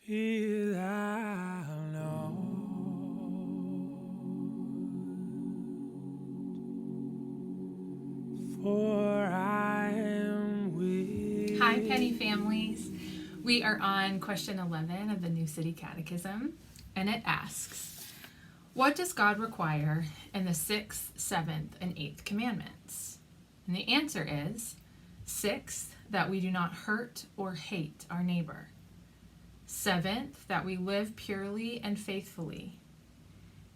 Feel thou Lord, for I am weak. Hi, Penny families. We are on question 11 of the New City Catechism, and it asks, what does God require in the 6th, 7th, and 8th commandments? And the answer is, 6th, that we do not hurt or hate our neighbor. 7th, that we live purely and faithfully.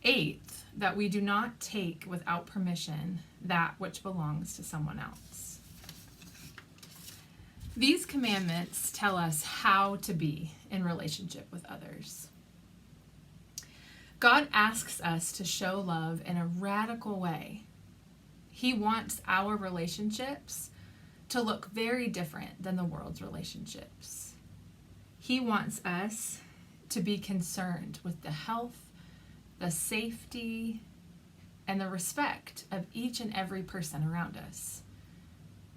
8th, that we do not take without permission that which belongs to someone else. These commandments tell us how to be in relationship with others. God asks us to show love in a radical way. He wants our relationships to look very different than the world's relationships. He wants us to be concerned with the health, the safety, and the respect of each and every person around us.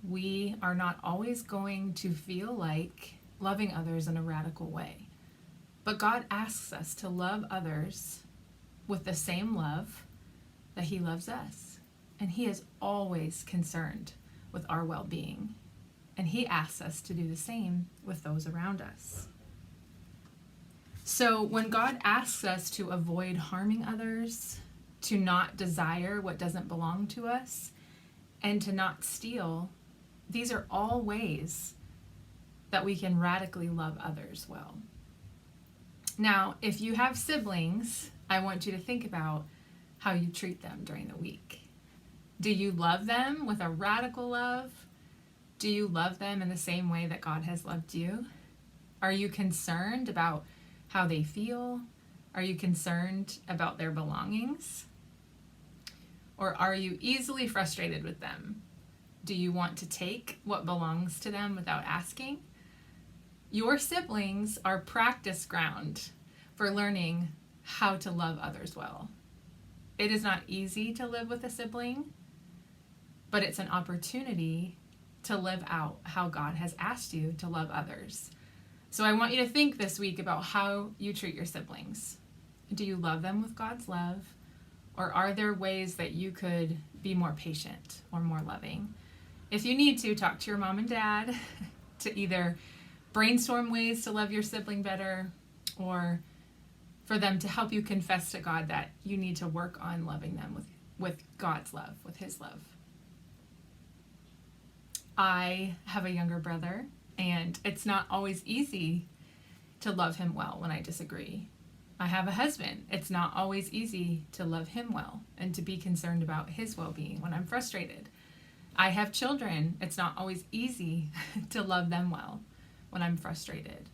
We are not always going to feel like loving others in a radical way, but God asks us to love others with the same love that He loves us, and He is always concerned with our well-being, and He asks us to do the same with those around us. So when God asks us to avoid harming others, to not desire what doesn't belong to us, and to not steal, these are all ways that we can radically love others well. Now, if you have siblings, I want you to think about how you treat them during the week. Do you love them with a radical love? Do you love them in the same way that God has loved you? Are you concerned about how they feel? Are you concerned about their belongings? Or are you easily frustrated with them? Do you want to take what belongs to them without asking? Your siblings are practice ground for learning how to love others well. It is not easy to live with a sibling, but it's an opportunity to live out how God has asked you to love others. So I want you to think this week about how you treat your siblings. Do you love them with God's love? Or are there ways that you could be more patient or more loving? If you need to, talk to your mom and dad to either brainstorm ways to love your sibling better, or for them to help you confess to God that you need to work on loving them with God's love, with His love. I have a younger brother, and it's not always easy to love him well when I disagree. I have a husband. It's not always easy to love him well and to be concerned about his well-being when I'm frustrated. I have children. It's not always easy to love them well when I'm frustrated.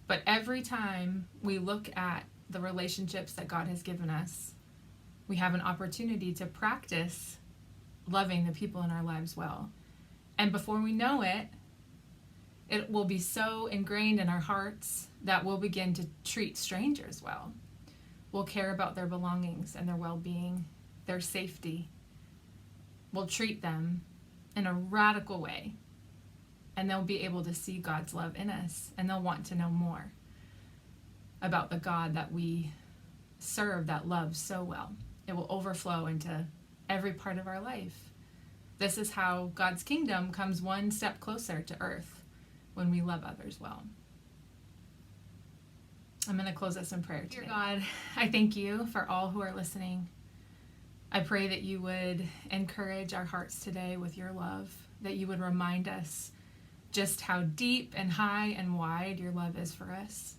But every time we look at the relationships that God has given us, we have an opportunity to practice loving the people in our lives well. And before we know it, it will be so ingrained in our hearts that we'll begin to treat strangers well. We'll care about their belongings and their well-being, their safety. We'll treat them in a radical way, and they'll be able to see God's love in us, and they'll want to know more about the God that we serve that loves so well. It will overflow into every part of our life. This is how God's kingdom comes one step closer to earth, when we love others well. I'm going to close us in prayer today. Dear God, I thank you for all who are listening. I pray that you would encourage our hearts today with your love, that you would remind us just how deep and high and wide your love is for us.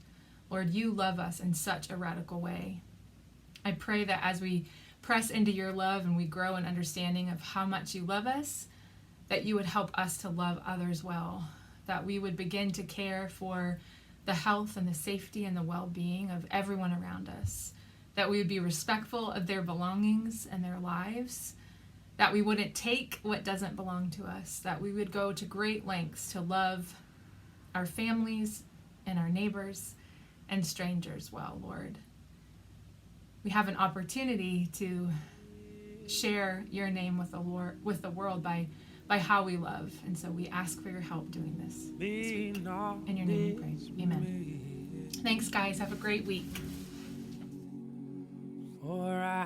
Lord, you love us in such a radical way. I pray that as we press into your love and we grow in understanding of how much you love us, that you would help us to love others well, that we would begin to care for the health and the safety and the well-being of everyone around us, that we would be respectful of their belongings and their lives, that we wouldn't take what doesn't belong to us, that we would go to great lengths to love our families and our neighbors and strangers well, Lord. We have an opportunity to share your name with the world by how we love. And so we ask for your help doing this week. In your name we pray. Amen. Thanks, guys. Have a great week. For I